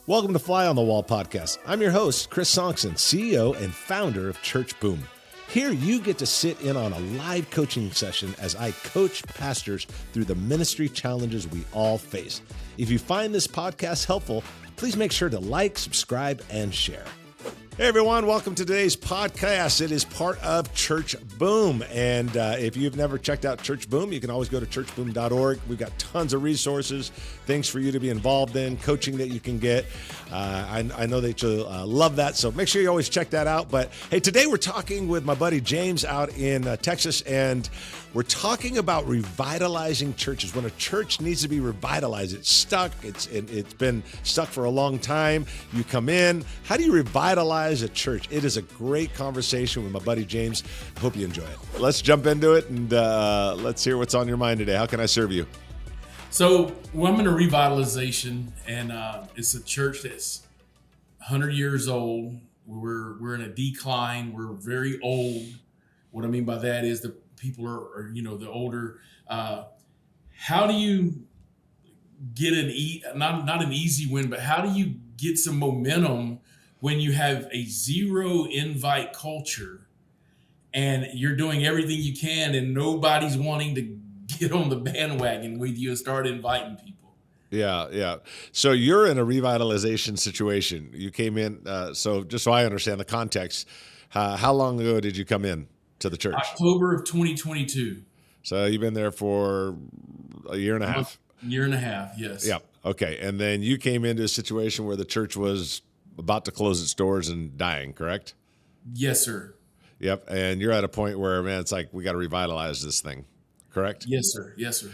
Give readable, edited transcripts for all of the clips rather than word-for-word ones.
Welcome to Fly on the Wall podcast. I'm your host, Chris Sonksen, CEO and founder of Church Boom. Here you get to sit in on a live coaching session as I coach pastors through the ministry challenges we all face. If you find this podcast helpful, please make sure to like, subscribe, and share. Hey everyone, welcome to today's podcast. It is part of Church Boom. And if you've never checked out Church Boom, you can always go to churchboom.org. We've got tons of resources, things for you to be involved in, coaching that you can get. I know that you'll love that, so make sure you always check that out. But hey, today we're talking with my buddy James out in Texas, and we're talking about revitalizing churches. When a church needs to be revitalized, it's stuck. It's been stuck for a long time. You come in. How do you revitalize a church? It is a great conversation with my buddy James. I hope you enjoy it. Let's jump into it and let's hear what's on your mind today. How can I serve you? So I'm in a revitalization, and it's a church that's 100 years old. We're in a decline. We're very old. What I mean by that is the people are the older. How do you get not an easy win, but how do you get some momentum when you have a zero invite culture and you're doing everything you can and nobody's wanting to get on the bandwagon with you and start inviting people? Yeah. So you're in a revitalization situation. You came in, so just so I understand the context, how long ago did you come in to the church? October of 2022. So you've been there for a year and a half? Year and a half, yes. Yeah. Okay. And then you came into a situation where the church was about to close its doors and dying, correct? Yes, sir. Yep. And you're at a point where, man, it's like, we got to revitalize this thing, correct? Yes, sir. Yes, sir.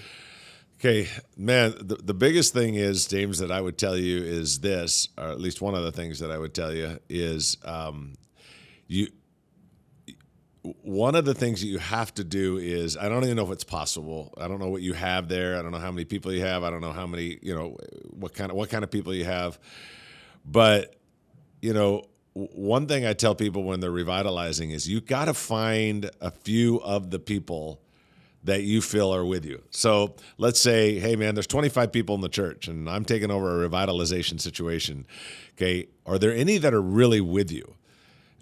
Okay, man, the biggest thing is, James, that I would tell you is this, or at least one of the things that I would tell you is one of the things that you have to do is, I don't even know if it's possible. I don't know what you have there. I don't know how many people you have. I don't know how many, what kind of people you have. But, one thing I tell people when they're revitalizing is you got to find a few of the people that you feel are with you. So let's say, hey man, there's 25 people in the church and I'm taking over a revitalization situation. Okay. Are there any that are really with you?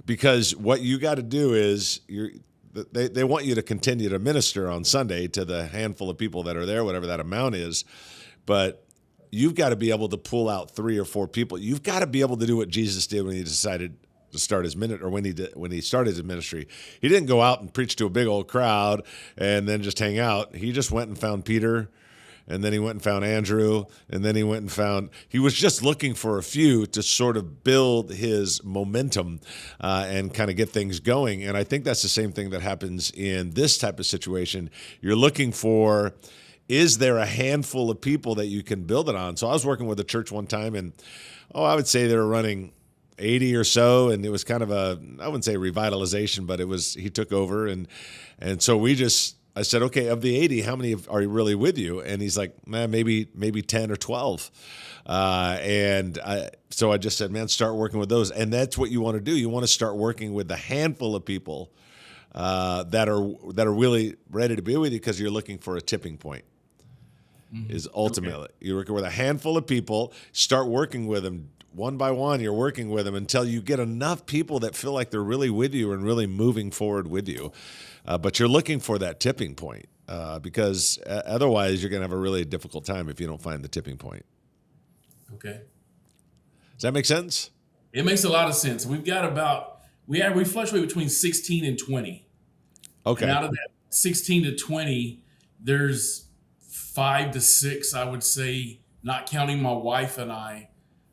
Because what you got to do is they want you to continue to minister on Sunday to the handful of people that are there, whatever that amount is. But you've got to be able to pull out 3 or 4 people. You've got to be able to do what Jesus did when he decided to start his ministry, or when he started his ministry. He didn't go out and preach to a big old crowd and then just hang out. He just went and found Peter, and then he went and found Andrew, and then he was just looking for a few to sort of build his momentum and kind of get things going. And I think that's the same thing that happens in this type of situation. You're looking for, is there a handful of people that you can build it on? So I was working with a church one time, and I would say they were running 80 or so, and it was kind of I wouldn't say revitalization, but he took over, and so I said, okay, of the 80, how many are really with you? And he's like, man, maybe 10 or 12. So I just said, man, start working with those. And that's what you want to do. You want to start working with the handful of people that are really ready to be with you, because you're looking for a tipping point. Mm-hmm. Is ultimately, okay. You're working with a handful of people, start working with them. One by one, you're working with them until you get enough people that feel like they're really with you and really moving forward with you. But you're looking for that tipping point because otherwise you're going to have a really difficult time if you don't find the tipping point. Okay. Does that make sense? It makes a lot of sense. We've got we fluctuate between 16 and 20. Okay. And out of that 16 to 20, there's 5 to 6, I would say, not counting my wife and I,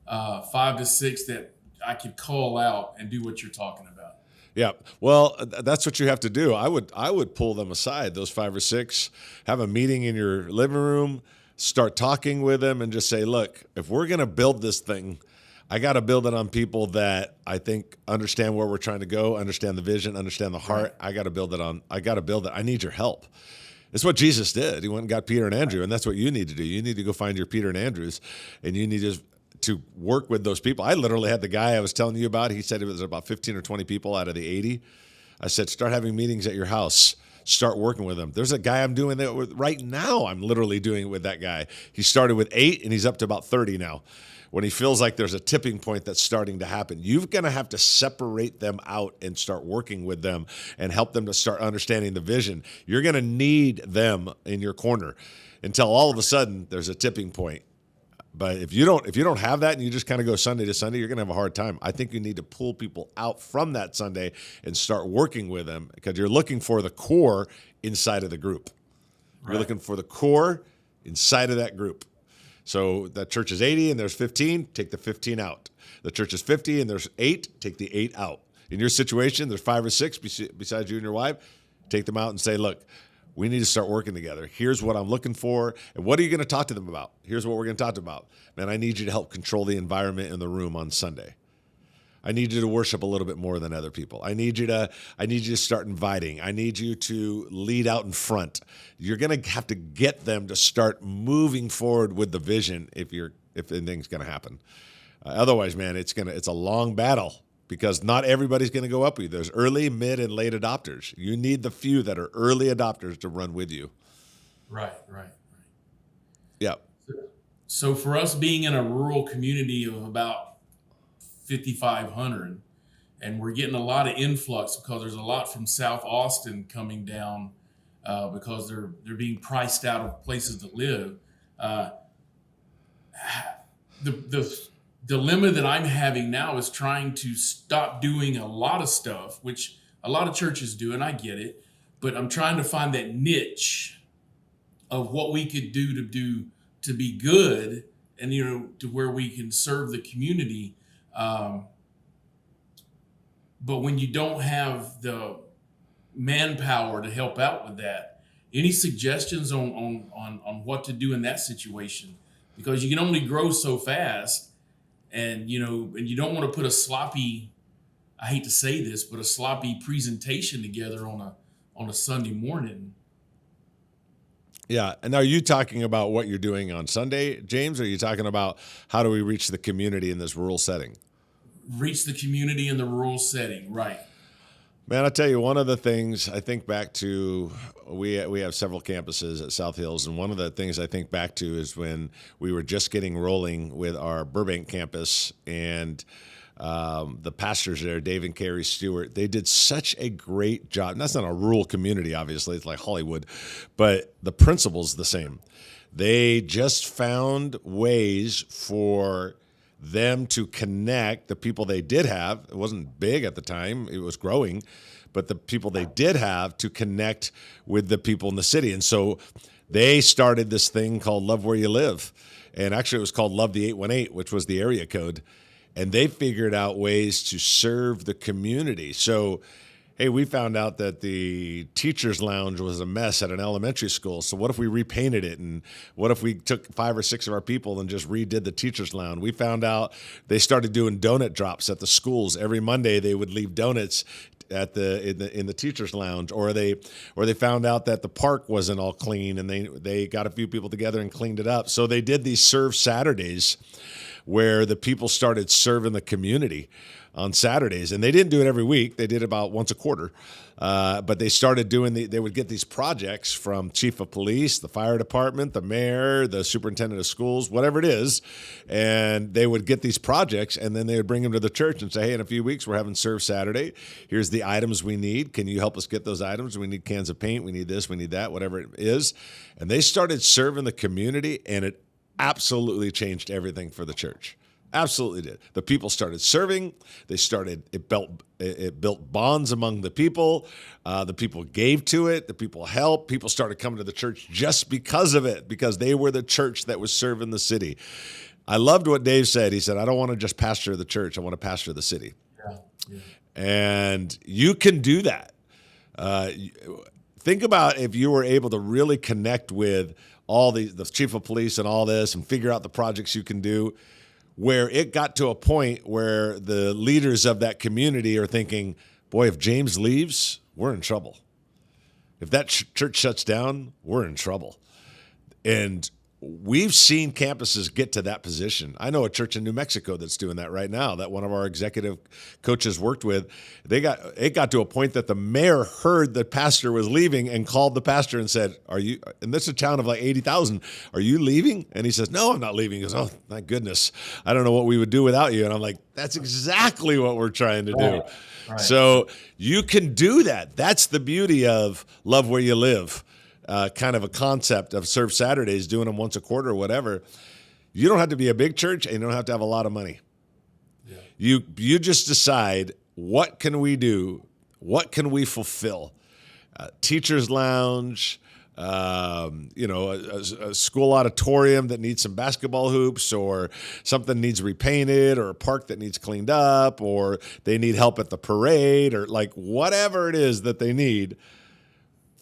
5 to 6 that I could call out and do what you're talking about. Yeah. Well, that's what you have to do. I would pull them aside, those 5 or 6, have a meeting in your living room, start talking with them, and just say, look, if we're going to build this thing, I got to build it on people that I think understand where we're trying to go, understand the vision, understand the heart. Right. I got to build it. I need your help. It's what Jesus did. He went and got Peter and Andrew, and that's what you need to do. You need to go find your Peter and Andrews, and you need to work with those people. I literally had the guy I was telling you about. He said it was about 15 or 20 people out of the 80. I said, start having meetings at your house. start working with them. There's a guy I'm doing that with right now. I'm literally doing it with that guy. He started with 8 and he's up to about 30 now. When he feels like there's a tipping point that's starting to happen, you're going to have to separate them out and start working with them and help them to start understanding the vision. You're going to need them in your corner until all of a sudden there's a tipping point. But if you don't have that and you just kind of go Sunday to Sunday, you're going to have a hard time. I think you need to pull people out from that Sunday and start working with them, because you're looking for the core inside of the group. You're looking for the core inside of that group. So that church is 80 and there's 15, take the 15 out. The church is 50 and there's 8, take the 8 out. In your situation, there's 5 or 6 besides you and your wife, take them out and say, look, we need to start working together. Here's what I'm looking for. And what are you going to talk to them about? Here's what we're going to talk about. Man, I need you to help control the environment in the room on Sunday. I need you to worship a little bit more than other people. I need you to start inviting. I need you to lead out in front. You're going to have to get them to start moving forward with the vision if anything's going to happen. Otherwise, man, it's a long battle, because not everybody's going to go up with you. There's early, mid, and late adopters. You need the few that are early adopters to run with you. Right. Yeah. So for us being in a rural community of about 5,500, and we're getting a lot of influx because there's a lot from South Austin coming down because they're being priced out of places to live. The dilemma that I'm having now is trying to stop doing a lot of stuff, which a lot of churches do, and I get it, but I'm trying to find that niche of what we could do to be good, and to where we can serve the community. But when you don't have the manpower to help out with that, any suggestions on what to do in that situation? Because you can only grow so fast, and you don't want to put a sloppy, I hate to say this, but a sloppy presentation together on a Sunday morning. Yeah. And are you talking about what you're doing on Sunday, James, or are you talking about how do we reach the community in this rural setting? Reach the community in the rural setting, right. Man, I tell you, one of the things I think back to, we have several campuses at South Hills, and one of the things I think back to is when we were just getting rolling with our Burbank campus, and the pastors there, Dave and Carrie Stewart, they did such a great job. And that's not a rural community, obviously. It's like Hollywood, but the principle's the same. They just found ways for them to connect the people they did have. It wasn't big at the time, it was growing, but the people they did have to connect with the people in the city. And so they started this thing called Love Where You Live. And actually it was called Love the 818, which was the area code. And they figured out ways to serve the community. So, hey, we found out that the teacher's lounge was a mess at an elementary school. So what if we repainted it? And what if we took 5 or 6 of our people and just redid the teacher's lounge? We found out they started doing donut drops at the schools. Every Monday they would leave donuts at in the teacher's lounge, or they found out that the park wasn't all clean, and they got a few people together and cleaned it up. So they did these Serve Saturdays, where the people started serving the community on Saturdays. And they didn't do it every week. They did it about once a quarter. But they started doing they would get these projects from chief of police, the fire department, the mayor, the superintendent of schools, whatever it is. And they would get these projects, and then they would bring them to the church and say, hey, in a few weeks, we're having Serve Saturday. Here's the items we need. Can you help us get those items? We need cans of paint. We need this. We need that, whatever it is. And they started serving the community, and it absolutely changed everything for the church. Absolutely did. The people started serving. It built bonds among the people. The people gave to it. The people helped. People started coming to the church just because of it, because they were the church that was serving the city. I loved what Dave said. He said, I don't want to just pastor the church. I want to pastor the city. Yeah. And you can do that. Think about if you were able to really connect with all the chief of police and all this, and figure out the projects you can do, where it got to a point where the leaders of that community are thinking, boy, if James leaves, we're in trouble. If that church shuts down, we're in trouble. And we've seen campuses get to that position. I know a church in New Mexico that's doing that right now, that one of our executive coaches worked with. It got to a point that the mayor heard the pastor was leaving and called the pastor and said, "Are you?" And this is a town of like 80,000. "Are you leaving?" And he says, "No, I'm not leaving." He goes, "Oh, thank goodness. I don't know what we would do without you." And I'm like, that's exactly what we're trying to do. Right. So you can do that. That's the beauty of Love Where You Live. Kind of a concept of Serve Saturdays, doing them once a quarter or whatever. You don't have to be a big church, and you don't have to have a lot of money. Yeah. You just decide, what can we do? What can we fulfill? Teacher's lounge, a school auditorium that needs some basketball hoops, or something needs repainted, or a park that needs cleaned up, or they need help at the parade, or like whatever it is that they need.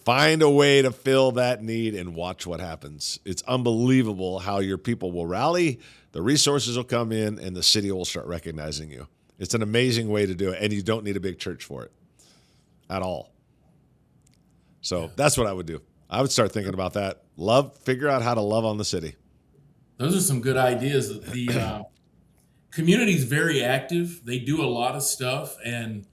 Find a way to fill that need and watch what happens. It's unbelievable how your people will rally, the resources will come in, and the city will start recognizing you. It's an amazing way to do it, and you don't need a big church for it at all. So that's what I would do. I would start thinking about that. Figure out how to love on the city. Those are some good ideas. The community is very active. They do a lot of stuff, and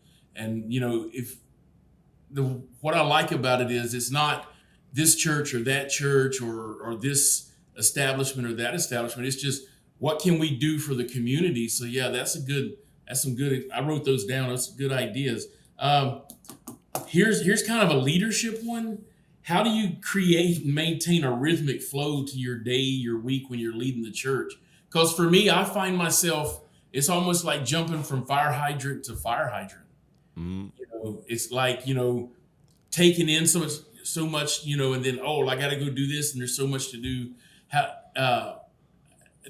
what I like about it is it's not this church or that church or this establishment or that establishment. It's just, what can we do for the community? So yeah, that's some good. I wrote those down. Those are good ideas. Here's kind of a leadership one. How do you create and maintain a rhythmic flow to your day, your week when you're leading the church? Because for me, I find myself, it's almost like jumping from fire hydrant to fire hydrant. It's like, taking in so much, and then, I got to go do this, and there's so much to do.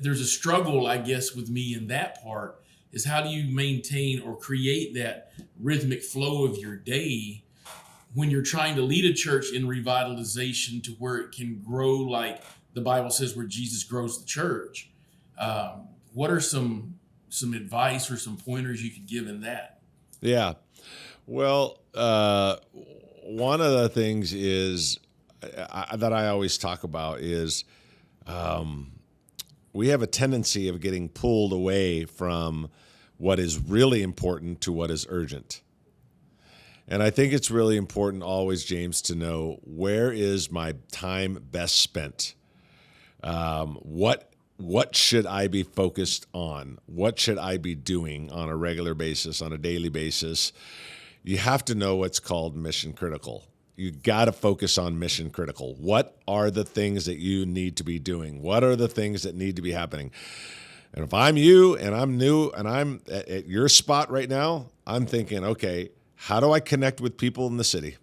There's a struggle, I guess, with me in that part, is how do you maintain or create that rhythmic flow of your day when you're trying to lead a church in revitalization to where it can grow like the Bible says, where Jesus grows the church. What are some advice or some pointers you could give in that? Yeah. Well, one of the things is that I always talk about is we have a tendency of getting pulled away from what is really important to what is urgent. And I think it's really important always, James, to know, where is my time best spent? What should I be focused on? What should I be doing on a regular basis, on a daily basis? You have to know what's called mission critical. You got to focus on mission critical. What are the things that you need to be doing? What are the things that need to be happening? And if I'm you and I'm new and I'm at your spot right now, I'm thinking, okay, how do I connect with people in the city?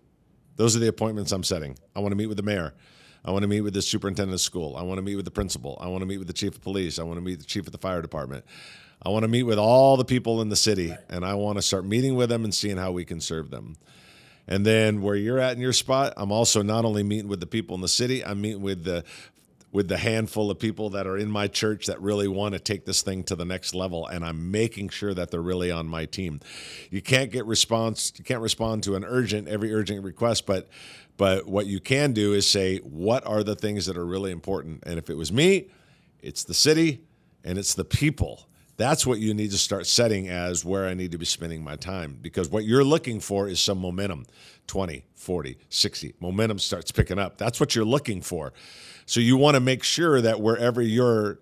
Those are the appointments I'm setting. I want to meet with the mayor. I want to meet with the superintendent of school. I want to meet with the principal. I want to meet with the chief of police. I want to meet with the chief of the fire department. I want to meet with all the people in the city, and I want to start meeting with them and seeing how we can serve them. And then where you're at in your spot, I'm also not only meeting with the people in the city, I'm meeting with the handful of people that are in my church that really want to take this thing to the next level, and I'm making sure that they're really on my team. You can't respond to every urgent request, but what you can do is say, what are the things that are really important? And if it was me, it's the city and it's the people. That's what you need to start setting as where I need to be spending my time, because what you're looking for is some momentum. 20, 40, 60. Momentum starts picking up. That's what you're looking for. So you want to make sure that wherever you're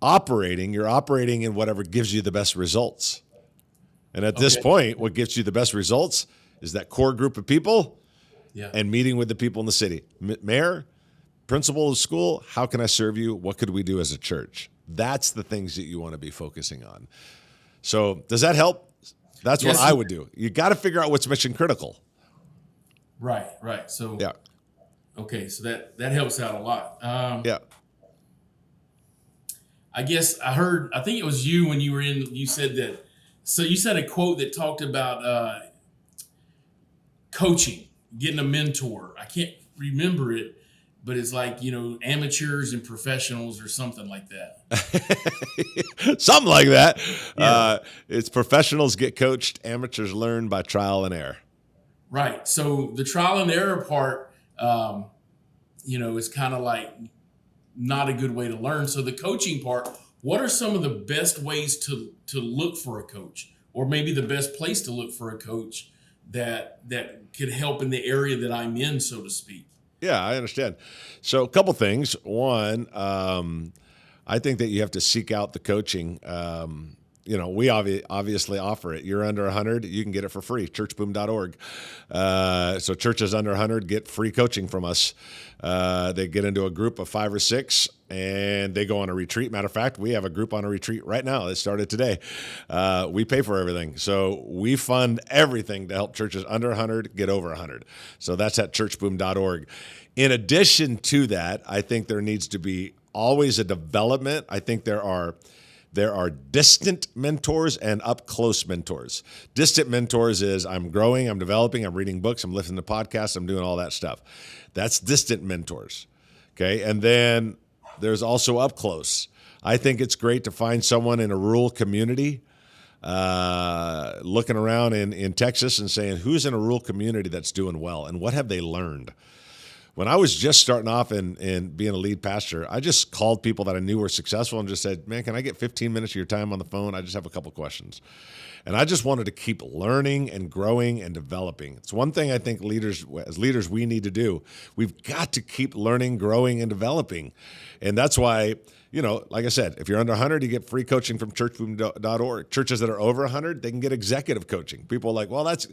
operating in whatever gives you the best results. And at this point, what gives you the best results is that core group of people and meeting with the people in the city. Mayor, principal of school, how can I serve you? What could we do as a church? That's the things that you want to be focusing on. So does that help? That's what I would do. You got to figure out what's mission critical. Right. So okay, so that helps out a lot. I guess I think it was you when you said that. So you said a quote that talked about coaching, getting a mentor. I can't remember it, but it's like, amateurs and professionals or something like that. Something like that. Yeah. It's professionals get coached, amateurs learn by trial and error. Right. So the trial and error part, is kind of like not a good way to learn. So the coaching part, what are some of the best ways to look for a coach, or maybe the best place to look for a coach that could help in the area that I'm in, so to speak? Yeah, I understand. So a couple things. One, I think that you have to seek out the coaching. We obviously offer it. You're under 100, you can get it for free, churchboom.org. So churches under 100 get free coaching from us. They get into a group of 5 or 6, and they go on a retreat. Matter of fact, we have a group on a retreat right now that started today. We pay for everything. So we fund everything to help churches under 100 get over 100. So that's at churchboom.org. In addition to that, I think there needs to be always a development. I think there are distant mentors and up-close mentors. Distant mentors is I'm growing, I'm developing, I'm reading books, I'm listening to podcasts, I'm doing all that stuff. That's distant mentors, okay? And then there's also up-close. I think it's great to find someone in a rural community, looking around in Texas and saying, who's in a rural community that's doing well, and what have they learned? When I was just starting off in being a lead pastor, I just called people that I knew were successful and just said, man, can I get 15 minutes of your time on the phone? I just have a couple questions. And I just wanted to keep learning and growing and developing. It's one thing I think as leaders, we need to do. We've got to keep learning, growing, and developing. And that's why, like I said, if you're under 100, you get free coaching from churchboom.org. Churches that are over 100, they can get executive coaching. People are like, well, that's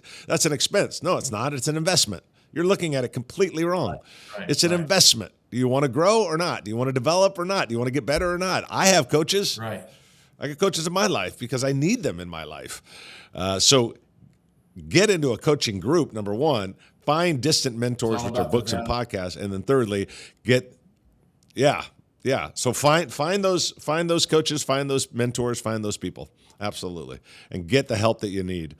an expense. No, it's not. It's an investment. You're looking at it completely wrong. Right, it's an investment. Do you want to grow or not? Do you want to develop or not? Do you want to get better or not? I have coaches. Right. I get coaches in my life because I need them in my life. So get into a coaching group, number one. Find distant mentors, which are books and podcasts. And then thirdly, So find those coaches, find those mentors, find those people. Absolutely. And get the help that you need.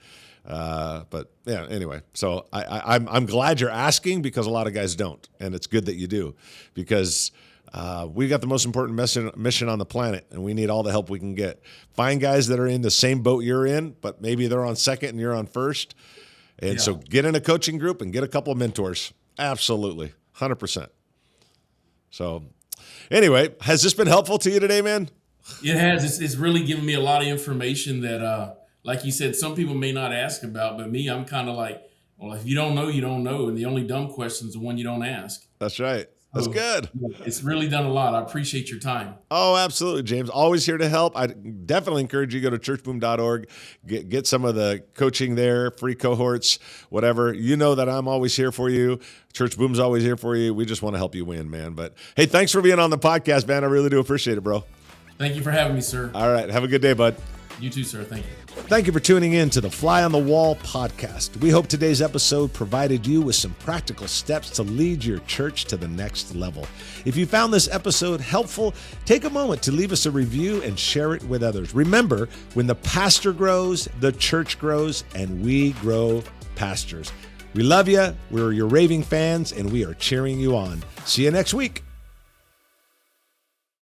Anyway, so I'm glad you're asking because a lot of guys don't, and it's good that you do because we got the most important mission on the planet, and we need all the help we can get. Find guys that are in the same boat you're in, but maybe they're on second and you're on first, and so get in a coaching group and get a couple of mentors. Absolutely, 100%. So anyway, has this been helpful to you today, man? It has. It's really given me a lot of information that. Like you said, some people may not ask about, but me, I'm kind of like, well, if you don't know, you don't know. And the only dumb question is the one you don't ask. That's right. That's good. It's really done a lot. I appreciate your time. Oh, absolutely, James. Always here to help. I definitely encourage you to go to churchboom.org, get some of the coaching there, free cohorts, whatever. You know that I'm always here for you. Church Boom's always here for you. We just want to help you win, man. But hey, thanks for being on the podcast, man. I really do appreciate it, bro. Thank you for having me, sir. All right. Have a good day, bud. You too, sir. Thank you. Thank you for tuning in to the Fly on the Wall podcast. We hope today's episode provided you with some practical steps to lead your church to the next level. If you found this episode helpful, take a moment to leave us a review and share it with others. Remember, when the pastor grows, the church grows, and we grow pastors. We love you. We're your raving fans, and we are cheering you on. See you next week.